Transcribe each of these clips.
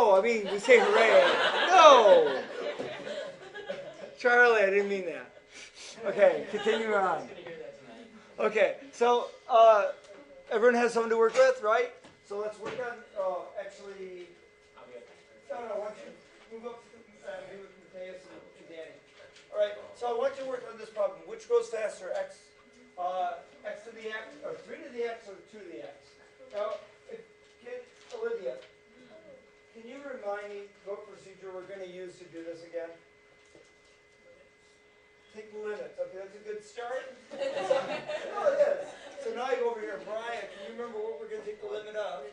No, I mean, we say hooray. No! Charlie, I didn't mean that. Okay, continue on. Okay, so everyone has someone to work with, right? So let's work on, actually, no, why don't you move up to be with Mateus and Danny. All right, so I want you to work on this problem. Which goes faster, x to the x, or 3 to the x, or 2 to the x? Now, Olivia, can you remind me what procedure we're going to use to do this again? Take the limits. Okay, that's a good start. Oh, it is. So now you go over here. Brian, can you remember what we're going to take the limit of?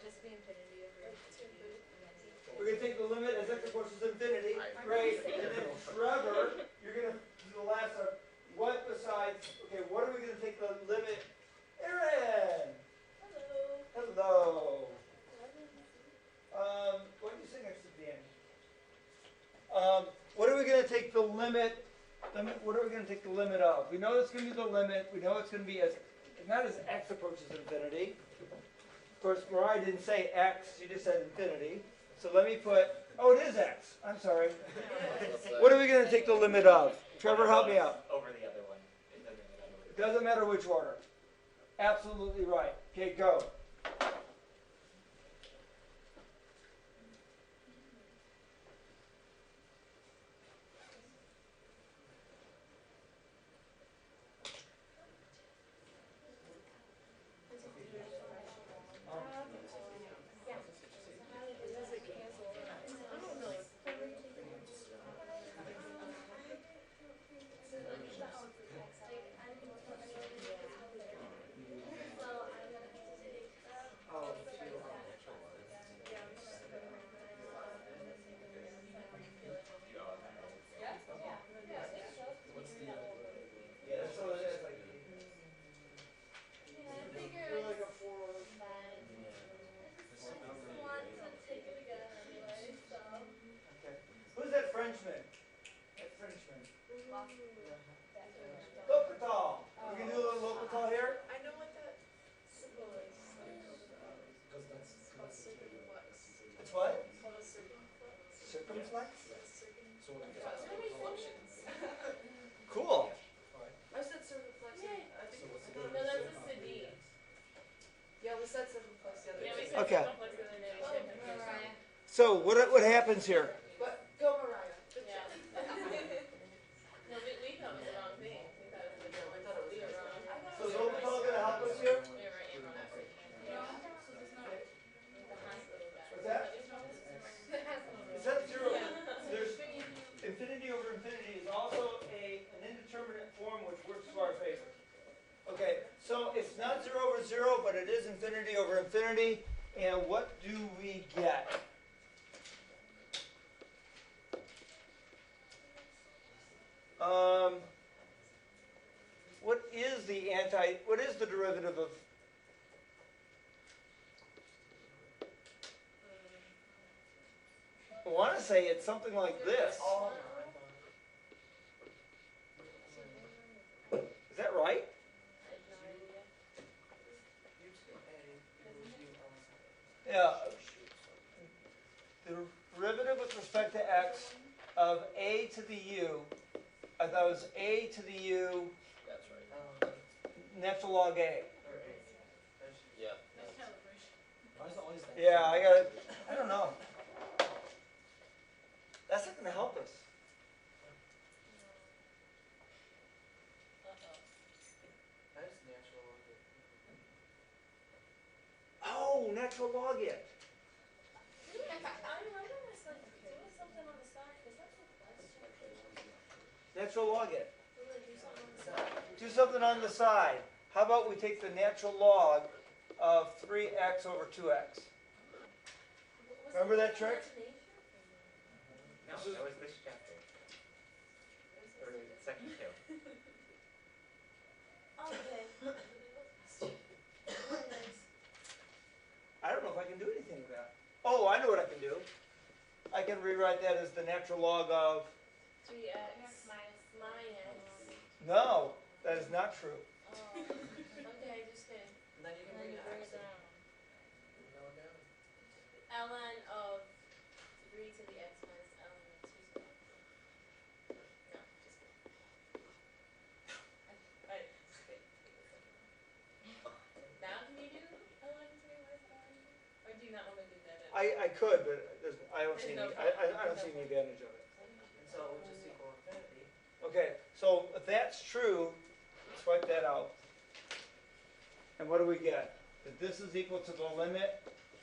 We're going to take the limit as x approaches infinity. Great. And then Trevor, you're going to do the last one. What besides, okay, what are we going to take the limit? Aaron! Hello. Why don't you sit next to Danny? What are we going to take the limit? What are we going to take the limit of? We know it's going to be the limit. We know it's going to be as, not as x approaches infinity. Of course, Mariah didn't say x. She just said infinity. So let me put, oh, it is x. I'm sorry. What are we going to take the limit of? Trevor, help me out. Over the other one. It doesn't matter which order. Absolutely right. Okay, go. Locatal. We can do a little locatal here. I know what that symbol is. It's called circumflex. It's what? It's called a circumflex. Circumflex? Circumflexions. Cool. I said circumflex. I think No, that's a CD. yeah, we said circumflex the other Yeah, we day. said Okay. complex the other day. We said complex. So what happens here? But go Mariah. Good Yeah. job. No, we thought it was the wrong thing. We thought it was the wrong thing. We were wrong. So is locatal going to help us here? We were right and wrong. The hospital guy. What's that? It says 0. There's infinity over infinity is also an indeterminate form which works to our favor. Okay, so it's not 0 over 0, but it is infinity over infinity. And what do we get? What is the derivative of? I want to say it's something like this. Is that right? Yeah. The derivative with respect to x of a to the u, I thought it was a to the u That's right. natural log a. Yeah. Yeah, I got it. I don't know. That's not going to help us. Oh, natural log it. Natural log it. Do something on the side. How about we take the natural log of 3x over 2x? Remember that trick? No, that was this chapter. Or second two. I don't know if I can do anything with that. Oh, I know what I can do. I can rewrite that as the natural log of... 3x minus. No, that is not true. Oh. Okay, just kidding. And then you can And then bring you it bring back. it down. ln of I could, but I don't see There's any, no I don't see any advantage of it. And so it would just equal infinity. Okay, so if that's true, let's wipe that out. And what do we get? That this is equal to the limit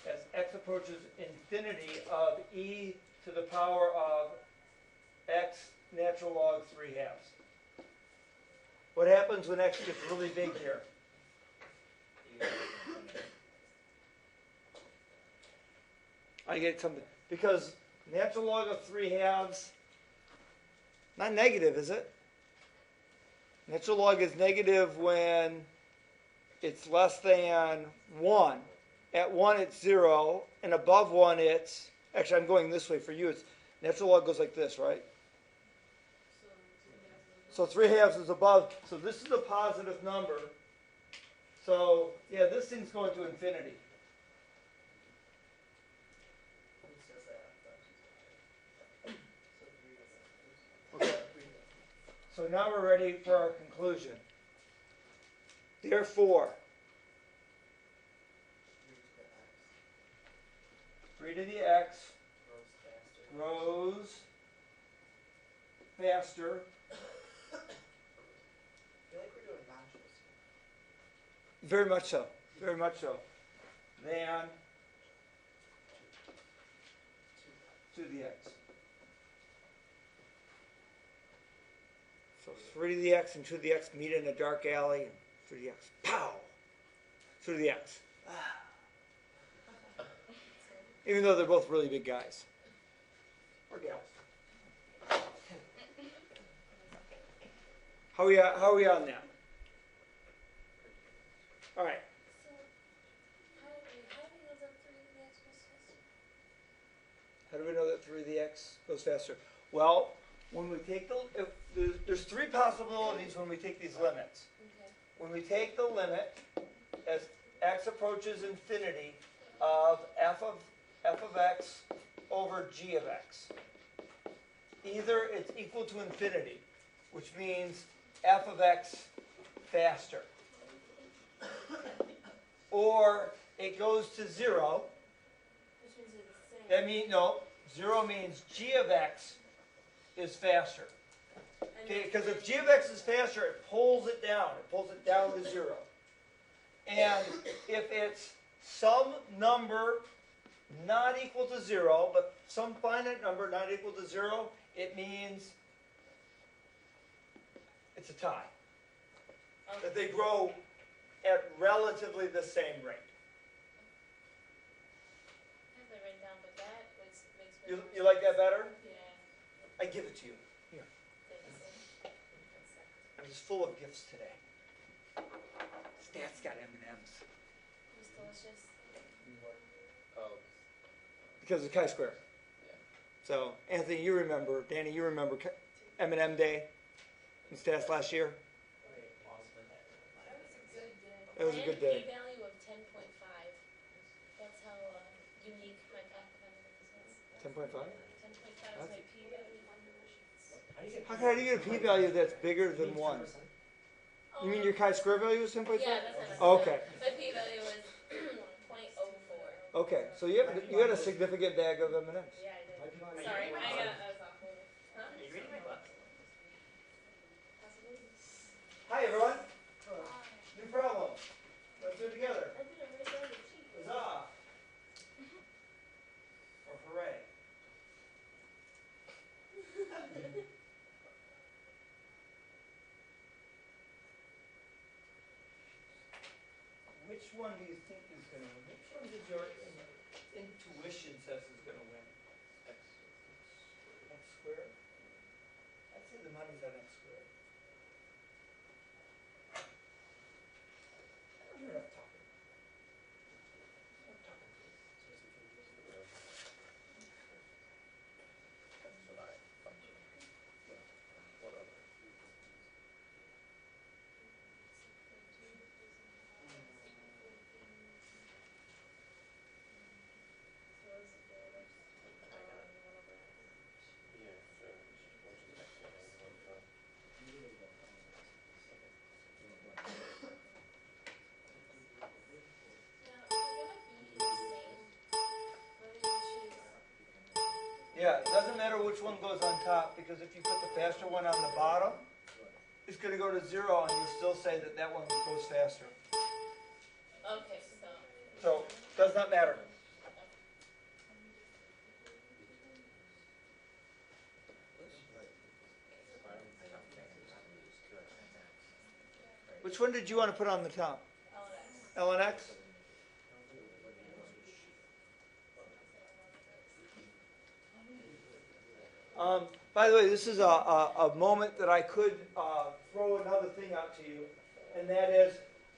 as x approaches infinity of e to the power of x natural log 3/2. What happens when x gets really big here? You get infinity. I get something, because natural log of 3/2, not negative, is it? Natural log is negative when it's less than 1. At 1 it's 0, and above 1 it's, actually I'm going this way for you, it's natural log goes like this, right? So 3/2 is above, so this is a positive number. So, yeah, this thing's going to infinity. It's just that. Okay. So now we're ready for our conclusion. Therefore, 3 to the x grows faster. I feel like we're doing modules. Very much so. Very much so. Than 2 to the x. So 3 to the x and 2 to the x meet in a dark alley, and 3 to the x, pow! 2 to the x. Even though they're both really big guys. Or gals. How are we on that? All right. So, how do we know that 3 to the x was faster? How do we know that 3 to the x goes faster? Well, when we take there's 3 possibilities when we take these limits. Okay. When we take the limit as x approaches infinity of f of x over g of x, either it's equal to infinity, which means f of x faster, or it goes to 0. Which means they're the same. That means, no, 0 means g of x is faster. Okay, because if g of x is faster, it pulls it down. It pulls it down to 0. And if it's some number not equal to 0, but some finite number not equal to 0, it means it's a tie. That they grow at relatively the same rate. I have that written down, but that makes me. You like that better? Yeah. I give it to you. Here. Thanks. I'm just full of gifts today. Stat's got M&Ms. It was delicious. Oh, Because of chi-square. yeah. So, Anthony, you remember, Danny, you remember M&M Day in stats last year? It was a good day. P-value of 10.5. That's how unique my path of M&Ms 10.5? was. 10.5 is my p-value. How do you get a p-value that's bigger than 1? You mean your chi-square value is 10.5? Yeah, that's what Okay. My p-value was 0.04. Okay, so you had a significant bag of M&Ms. Yeah, I did. Sorry, I was off a little. Huh? Are you reading my book? Hi, everyone. New problem. Let's do it together. I didn't write down the cheat. Huzzah. Or hooray. Which one do you think is going to win? Which one does your intuition says is going to win? X squared? I'd say the money's on X squared. I don't hear enough talking. Stop talking, please. That's what I function. What other? Yeah, it doesn't matter which one goes on top, because if you put the faster one on the bottom, it's going to go to 0, and you still say that that one goes faster. Okay, So, does not matter. Which one did you want to put on the top? L and X? By the way, this is a moment that I could throw another thing out to you, and that is,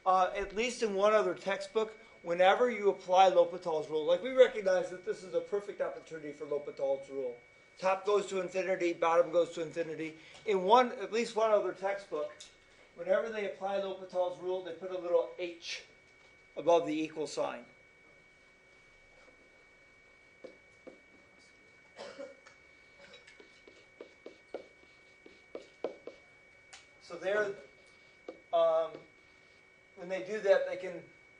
at least in one other textbook, whenever you apply L'Hopital's rule, like we recognize that this is a perfect opportunity for L'Hopital's rule. Top goes to infinity, bottom goes to infinity. In at least one other textbook, whenever they apply L'Hopital's rule, they put a little h above the equal sign. So there, when they do that, they can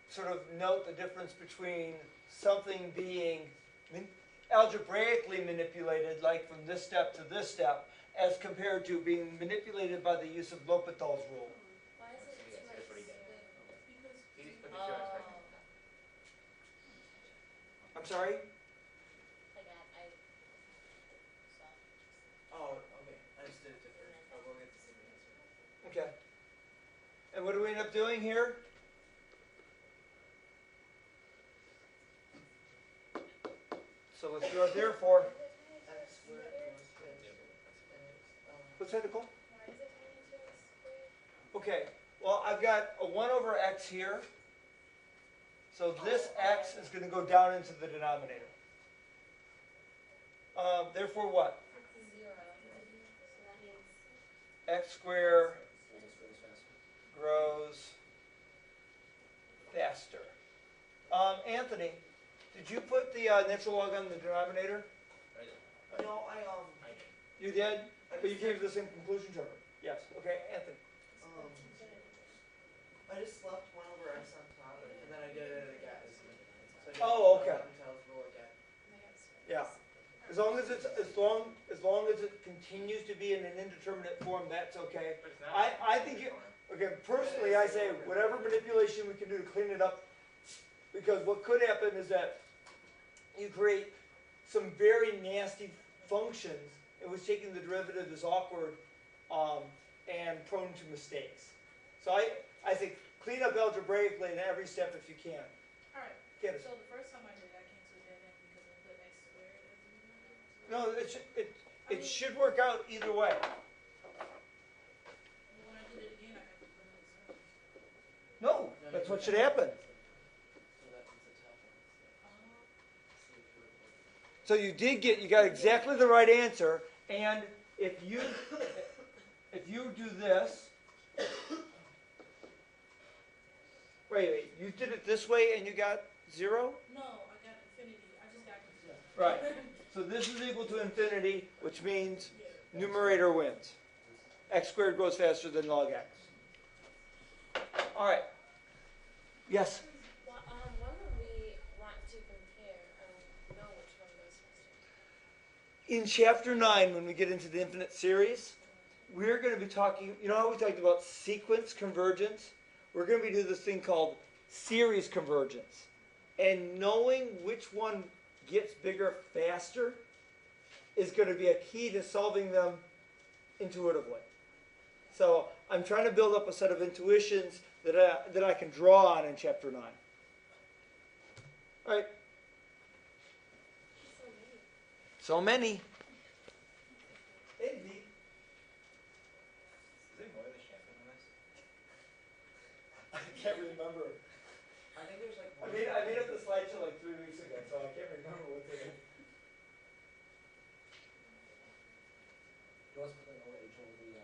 sort of note the difference between something being algebraically manipulated, like from this step to this step, as compared to being manipulated by the use of L'Hopital's rule. Why is it too much? I'm sorry? Oh, okay. I just did it different. But we'll get the same answer. Okay. And what do we end up doing here? So let's do our therefore. X squared plus X. What's that, Nicole? Why is it turning to a square? Okay, well, I've got a 1 over x here. So this x is going to go down into the denominator. Therefore what? 0. So that means X squared grows faster. Anthony, did you put the natural log on the denominator? No, You did? But you came to the same conclusion, Trevor? Yes. Okay, Anthony. I just left 1 over X on top, and then I did it again. So I did Oh, okay. L'Hopital's rule again. Yeah. As long as it continues to be in an indeterminate form, that's okay. I think personally I say whatever manipulation we can do to clean it up, because what could happen is that you create some very nasty functions in which taking the derivative is awkward and prone to mistakes. So I think clean up algebraically in every step if you can. Alright, Get it? so the first time I did it, I came to a dead end because I put X squared as the numerator. No, it should work out either way. When I did it again, I got to put another zero. No, that's what should happen. So that was the top one. So you got exactly the right answer, and if you do this, wait, you did it this way and you got 0? No, I got infinity. I just got confused. Right. So this is equal to infinity, which means numerator wins. X squared grows faster than log x. All right. Yes? when we want to compare, know which one goes faster. In chapter 9, when we get into the infinite series, we're going to be talking, you know how we talked about sequence convergence? We're going to be doing this thing called series convergence. And knowing which one gets bigger faster is going to be a key to solving them intuitively. So I'm trying to build up a set of intuitions that I can draw on in chapter 9. All right. So many. Indeed. I can't remember. I think there's like I one. made up the slideshow like 3 weeks ago, so I can't remember what's in it. You want us to put like OH over the,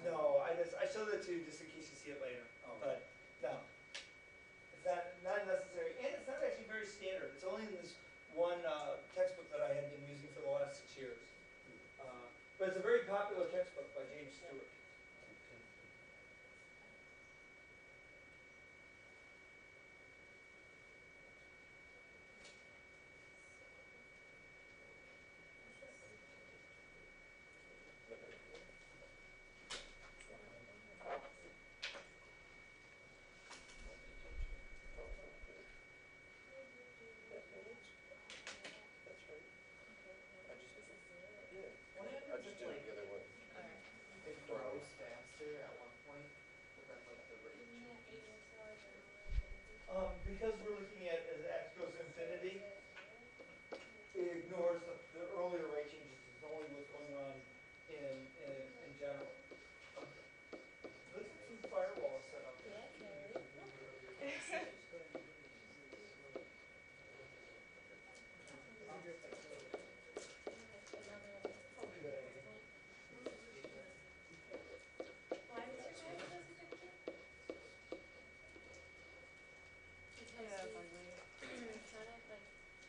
No, I showed it to you just in case you see it later. Oh. But no, it's not necessary, and it's not actually very standard. It's only in this one textbook that I had been using for the last 6 years. But it's a very popular textbook by James Stewart. Because we're looking at as x goes to infinity, it ignores the earlier rate changes. It's only what's going on in general. Let's get some firewalls set up. Yeah, Carrie. Probably a good idea. Why was your dad supposed to pick you? Because Yeah, we ugly. found out, like,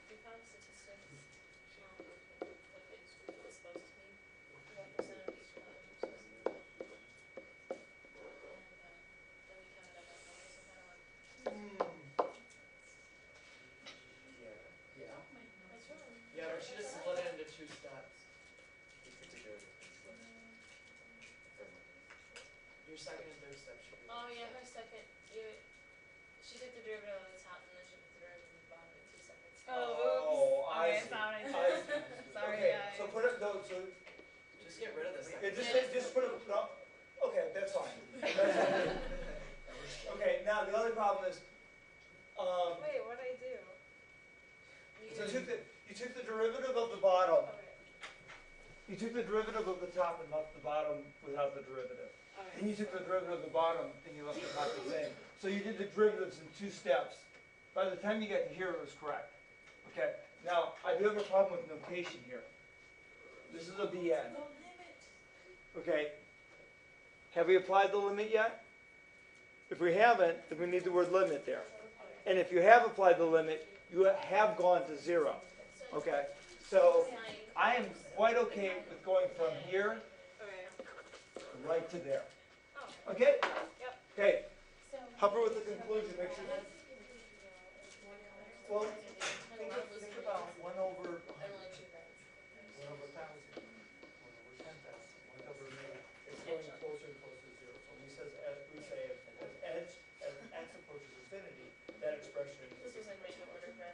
we found statistics, what grade school was supposed to be, what percent of each college was supposed to be. And, then we counted up our numbers and found out, Yeah. Yeah. what's wrong? Yeah, we should have split it into 2 steps. Your second and third step should be. Oh, yeah, her second, she took the derivative of the top and then she took the derivative of the bottom in 2 seconds. Oh, I Okay, see. sorry. I see. Sorry, Okay, guys. so put it, no, so, Just get rid of this. just put it, no, okay, that's fine. That's fine. Okay, now the other problem is, Wait, what'd I do? so you took the derivative of the bottom, Okay. you took the derivative of the top and left the bottom without the derivative. Okay. And you took the derivative of the bottom and you left the top the same. So you did the derivatives in 2 steps. By the time you got to here, it was correct. Okay, now, I do have a problem with notation here. This is a BN. Okay, have we applied the limit yet? If we haven't, then we need the word limit there. And if you have applied the limit, you have gone to 0. Okay, so I am quite okay with going from here Okay. right to there. Oh. Okay? Yep. Okay, So. help her with the conclusion, make sure. Well, think about 1 over 100, I'm only 2 grades. 1 over 1,000, 1 over 10,000, 1 over million. It's going closer and closer to 0. So we say as x approaches infinity, that expression is. This was like my new order red,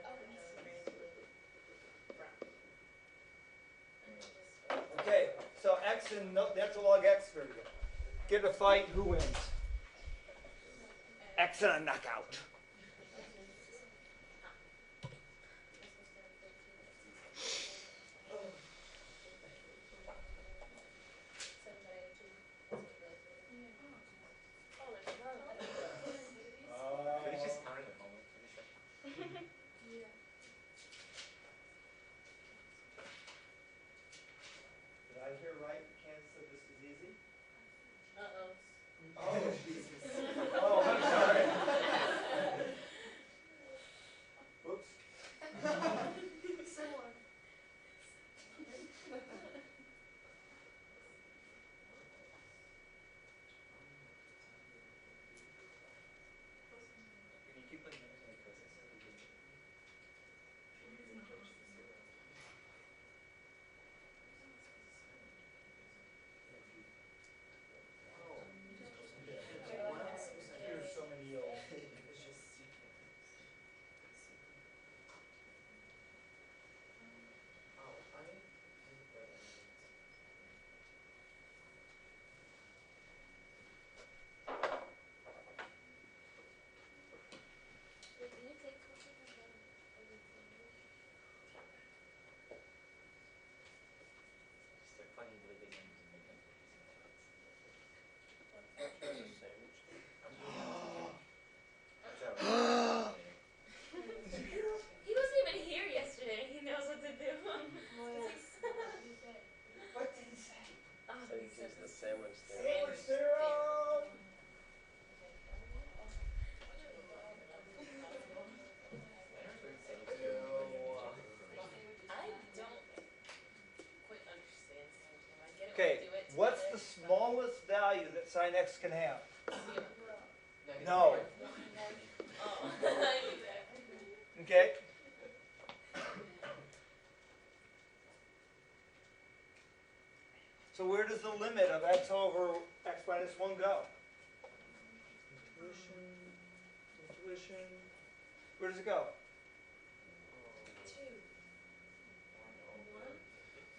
green, blue, brown. And then just. Okay, so x and natural log x, very good. Get in a fight, who wins? X in a knockout. Did I hear right? Candace said this was easy? Uh-oh. Oh, Jesus. Oh, I'm sorry. Oops. Someone. Here's so many O's. It's just secant. Oh, I think that Wait, can you take coaching again? He wasn't even here yesterday. He knows what to do. What did he say? Oh, So you use the sandwich there. Sandwich syrup! I don't quite understand something. I get it Okay, when you do it. what's the smallest value that sine x can have? negative No. Oh, I knew that. Okay? So where does the limit of x over x minus 1 go? Intuition. Where does it go? 2.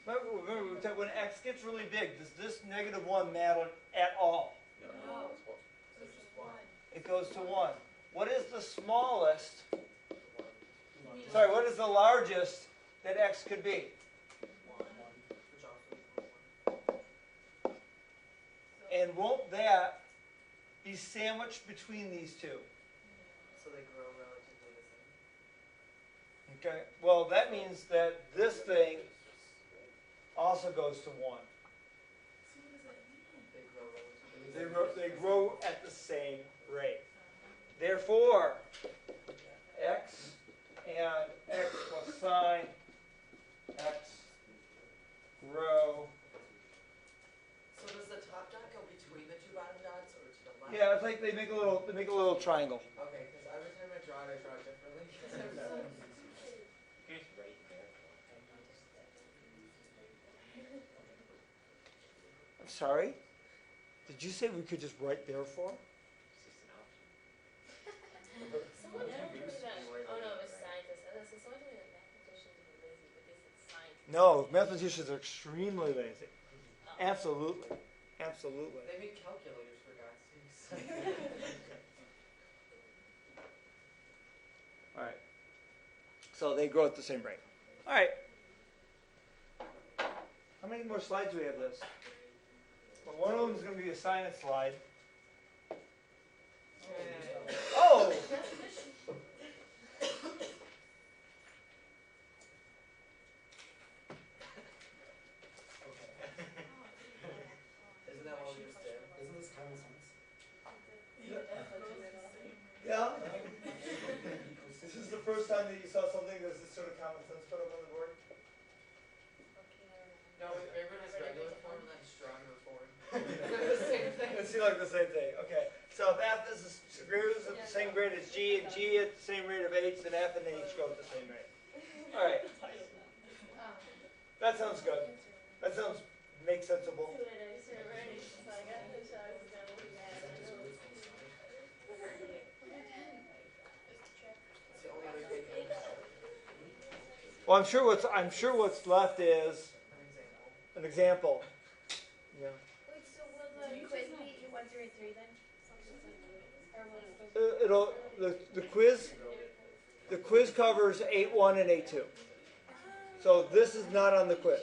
1. Remember we said when x gets really big, does this -1 matter at all? No. No. Well, It goes to 1. what is the smallest, sorry, what is the largest that x could be? Which also equals 1. And won't that be sandwiched between these two? So they grow relatively the same. Okay, well, that means that this thing also goes to 1. They grow relatively They grow at the same rate. Therefore, x and x plus sine x grow. So does the top dot go between the two bottom dots or to the left? Yeah, it's like they make a little triangle. Okay, because every time I draw it differently. I'm sorry? Did you say we could just write therefore? Someone told me that, oh no, it's scientists. So someone told me that mathematicians are lazy, but they said scientists. No, mathematicians are extremely lazy. Oh. Absolutely. Absolutely. They make calculators for God's sakes. All right. So they grow at the same rate. All right. How many more slides do we have this? Well, one of them is going to be a sinus slide. Oh! Isn't that what we just did? Isn't this common sense? Yeah? This is the first time that you saw something that's this sort of common sense put up on the board? No, remember his regular form and then stronger form? The same thing. It seemed like the same thing. Okay. So if F is grows at the same rate as G and G at the same rate of H, then F and H go at the same rate. All right. That sounds good. That sounds make sensible. It's the only other thing. Well, I'm sure what's left is An example. an example. Yeah. Wait, so will the quiz be 1 through 3 then? Or will it still The quiz covers 8.1 and 8.2. So this is not on the quiz.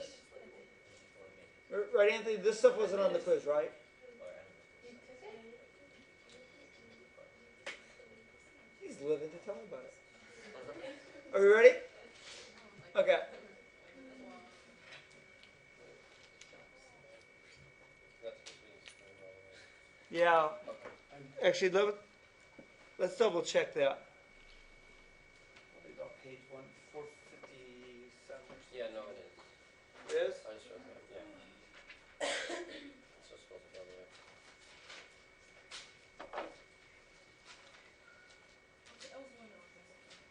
Right, Anthony? This stuff wasn't on the quiz, right? He's living to tell me about it. Are we ready? Okay. Yeah. Actually, let's double check that. Probably about page 457 or something. Yeah, no, it is. It is? I just wrote that, yeah. It's just supposed to go there.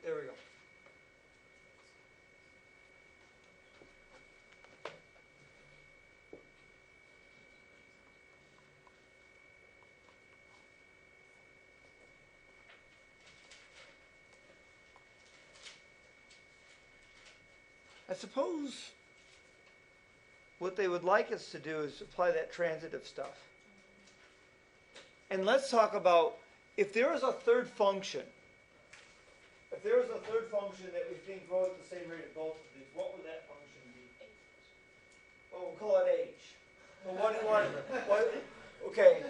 There we go. I suppose what they would like us to do is apply that transitive stuff. And let's talk about if there is a third function. If there is a third function that we think grows at the same rate of both of these, what would that function be? Well, we'll call it H. But what, okay.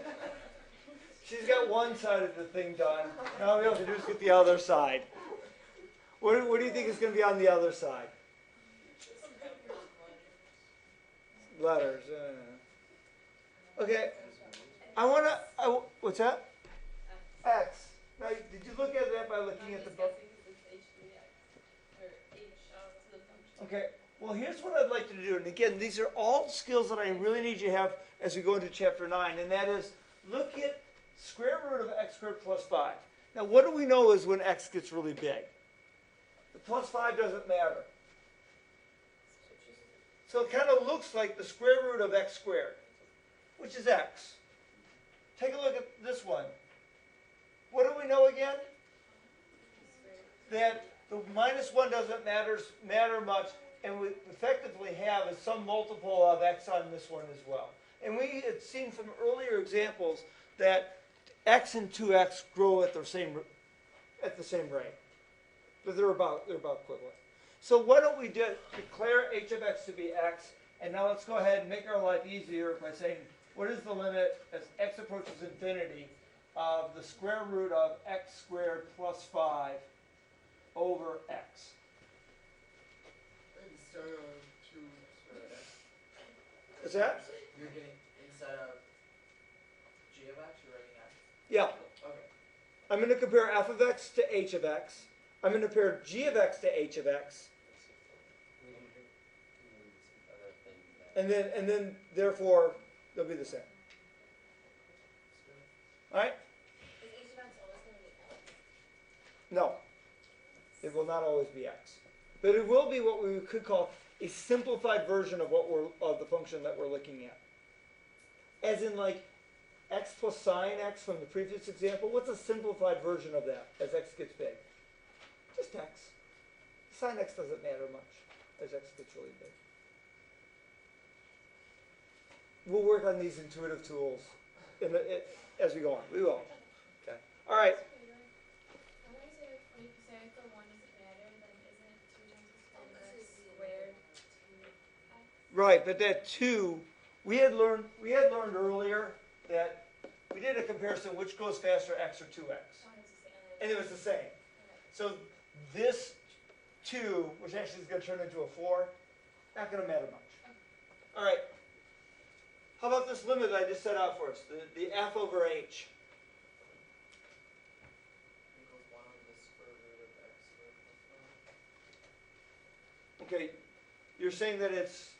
She's got one side of the thing done. Now all we have to do is get the other side. What do you think is going to be on the other side? Letters. Okay. What's that? X. Now, did you look at that by looking at the book? Okay. Well, here's what I'd like to do. And again, these are all skills that I really need you to have as we go into chapter 9. And that is, look at square root of x squared plus 5. Now, what do we know is when x gets really big? The plus 5 doesn't matter. So it kind of looks like the square root of x squared, which is x. Take a look at this one. What do we know again? That the minus 1 doesn't matter much, and we effectively have is some multiple of x on this one as well. And we had seen from earlier examples that x and 2x grow at the same at the same rate, but they're about equivalent. So why don't we declare h of x to be x, and now let's go ahead and make our life easier by saying, what is the limit as x approaches infinity of the square root of x squared plus 5 over x? Instead of 2 squared x. Is that? You're getting, instead of g of x, you're writing x? Yeah. Okay. I'm going to compare f of x to h of x. I'm going to compare g of x to h of x. And then therefore, they'll be the same. All right? Is h of x always going to be x? No. It will not always be x. But it will be what we could call a simplified version of of the function that we're looking at. As in like x plus sine x from the previous example. What's a simplified version of that as x gets big? Just x. Sine x doesn't matter much as x gets really big. We'll work on these intuitive tools as we go on. We will. Okay. All right. When you say if the 1 doesn't matter, then isn't 2 times the square root of x squared? Right, but that 2, we had learned earlier that we did a comparison which goes faster, x or 2x. Oh, it's the same. And it was the same. So this 2, which actually is going to turn into a 4, not going to matter much. All right. How about this limit that I just set out for us, the f over h? Equals 1 over the square root of x squared plus 5. Okay, you're saying that it's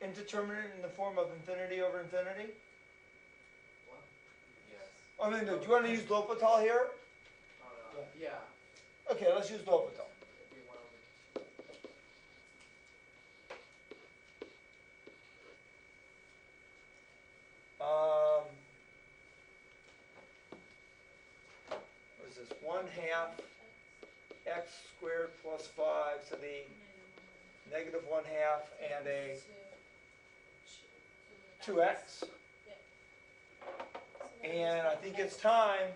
indeterminate in the form of infinity over infinity? What? Yes. I mean, do you want to use L'Hopital here? Oh, no. Yeah. Okay, let's use L'Hopital. It'd be 1 over 2. What is this? 1/2 x squared plus 5 to the negative 1/2 and a 2x. And I think it's time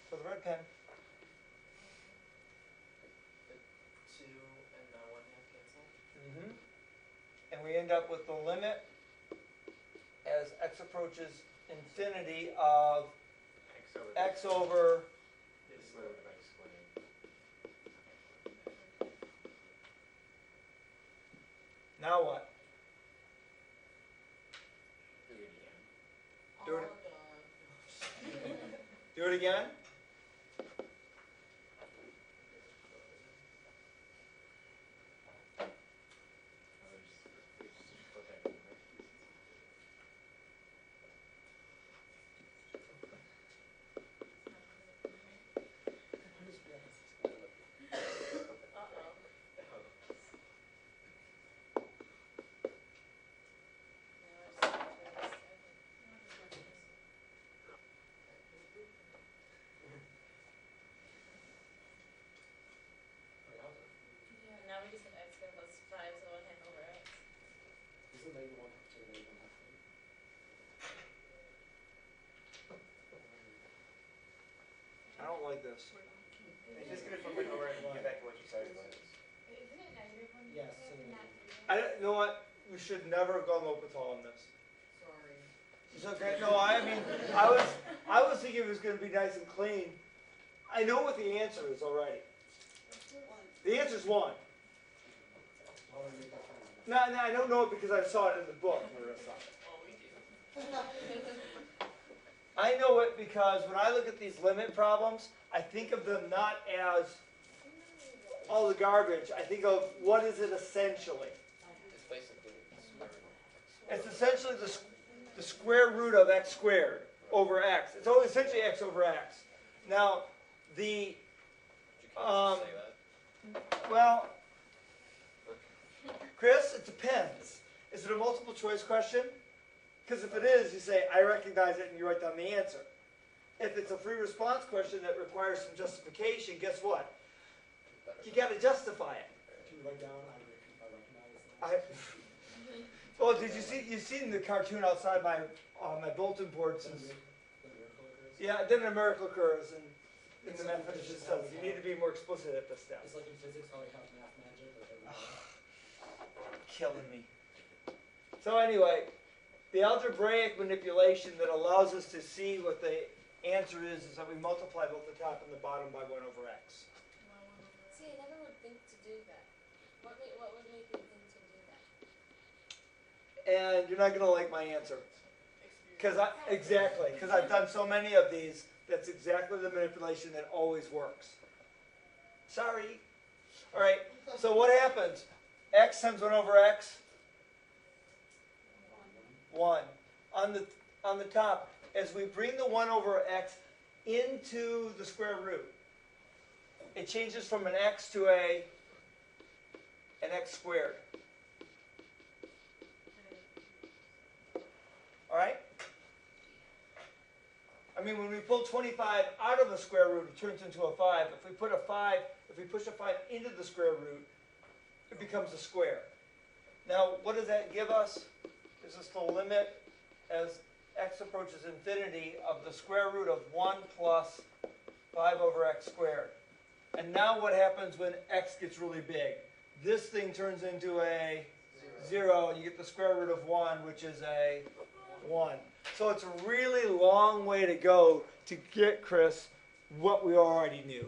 for the red pen. The 2 and the 1/2 cancel. And we end up with the limit as x approaches infinity of x over now what? Do it. Do it again? Now we just have x squared plus 5, so 1/2 over x. Isn't maybe 1 to the negative 1/2? I don't like this. Just gonna flip it over and get back to what you started with. Isn't it negative when you Yes, flip so and not negative. zero? I don't, you know what? We should never have gone L'Hopital on this. Sorry. It's okay. No, I mean, I was thinking it was going to be nice and clean. I know what the answer is already. The answer is 1. Why would we make that final? No, I don't know it because I saw it in the book, Marissa. Oh, we do. I know it because when I look at these limit problems, I think of them not as all the garbage. I think of what is it essentially. It's basically the square root of x. It's essentially the square root of x squared over x. It's only essentially x over x. Now, the, But you can't just say that. well, Chris, it depends. Is it a multiple choice question? Because if it is, you say, I recognize it, and you write down the answer. If it's a free response question that requires some justification, guess what? You got to justify it. Can you write down, I recognize that? Well, did you see? You've seen the cartoon outside my bulletin board since. The miracle occurs? Yeah, then a miracle occurs in the mathematician study. You need to be more explicit at this step. It's like in physics how we have math magic. Killing me. So anyway, the algebraic manipulation that allows us to see what the answer is that we multiply both the top and the bottom by 1 over x. See, I never would think to do that. What would make you think to do that? And you're not going to like my answer. Because I've done so many of these, that's exactly the manipulation that always works. Sorry. All right, so what happens? X times 1 over x? 1. On the top, as we bring the 1 over x into the square root, it changes from an x to an x squared. All right? I mean, when we pull 25 out of the square root, it turns into a 5. If we push a 5 into the square root, it becomes a square. Now, what does that give us? Gives us the limit as x approaches infinity of the square root of 1 plus 5 over x squared. And now what happens when x gets really big? This thing turns into a 0, and you get the square root of 1, which is a 1. So it's a really long way to go to get, Chris, what we already knew.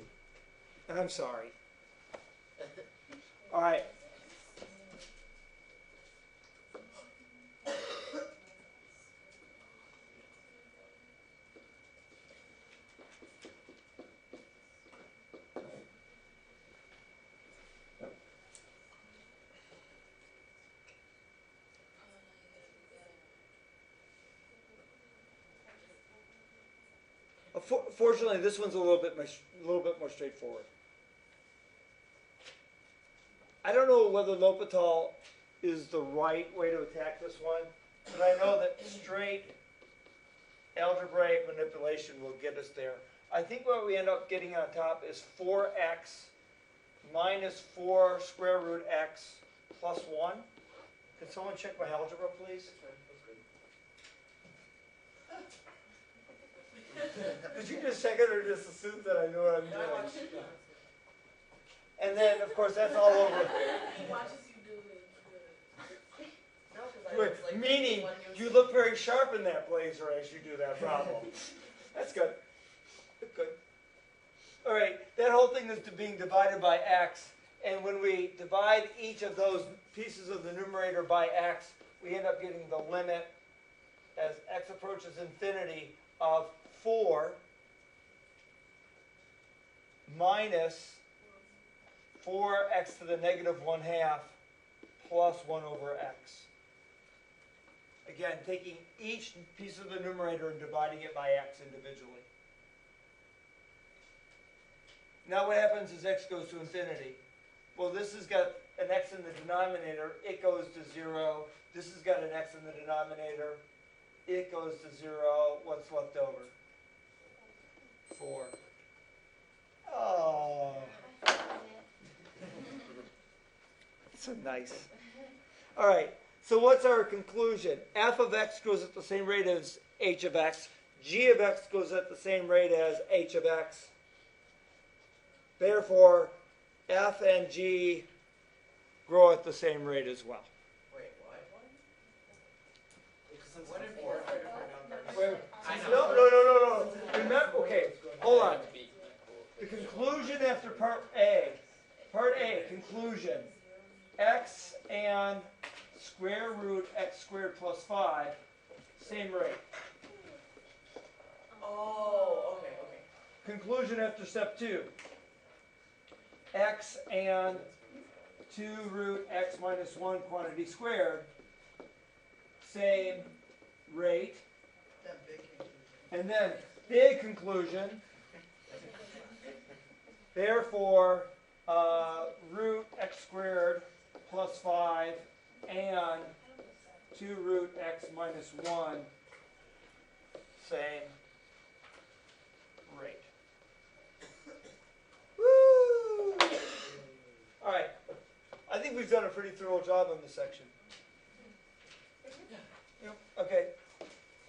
And I'm sorry. All right. Fortunately, this one's a little bit more straightforward. I don't know whether L'Hopital is the right way to attack this one, but I know that straight algebraic manipulation will get us there. I think what we end up getting on top is 4x minus 4 square root x plus 1. Can someone check my algebra, please? Did you just check it or just assume that I know what I'm doing? And then, of course, that's all over. He watches you do it. No, 'cause I Wait, was like, meaning when you look very sharp in that blazer as you do that problem. That's good. Good. All right, that whole thing is being divided by x, and when we divide each of those pieces of the numerator by x, we end up getting the limit as x approaches infinity of 4 minus 4x to the negative 1/2 plus 1 over x. Again, taking each piece of the numerator and dividing it by x individually. Now what happens as x goes to infinity? Well, this has got an x in the denominator. It goes to 0. This has got an x in the denominator. It goes to 0. What's left over? 4. Oh. So nice. All right. So what's our conclusion? F of x goes at the same rate as h of x. G of x goes at the same rate as h of x. Therefore, f and g grow at the same rate as well. Wait, what? Because What if four are different numbers? Wait, no. Remember, okay, hold on. The conclusion after part A. Part A, conclusion. X and square root x squared plus 5, same rate. Oh, okay. Conclusion after step 2. X and 2 root x minus 1 quantity squared, same rate. And then big conclusion, therefore root x squared plus 5 and 2 root x minus 1, same rate. Woo! All right. I think we've done a pretty thorough job on this section. Yep. Okay.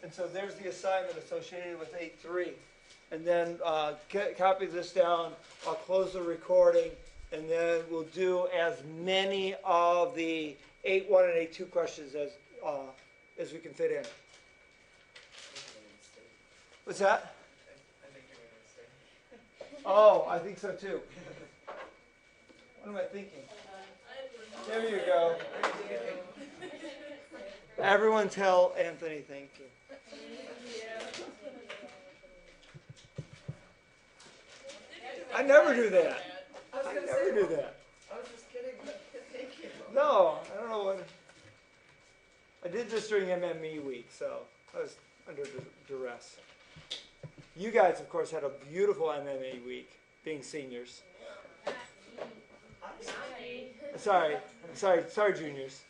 And so there's the assignment associated with 8.3. and then copy this down. I'll close the recording, and then we'll do as many of the 8.1 and 8.2 questions as we can fit in. What's that? I think you're gonna stay. Oh, I think so too. What am I thinking? There you go. Everyone tell Anthony thank you. I never do that. I never do that. I was just kidding, but thank you. No, I don't know what. I did this during MME week, so I was under duress. You guys, of course, had a beautiful MMA week, being seniors. I'm sorry. Sorry, juniors.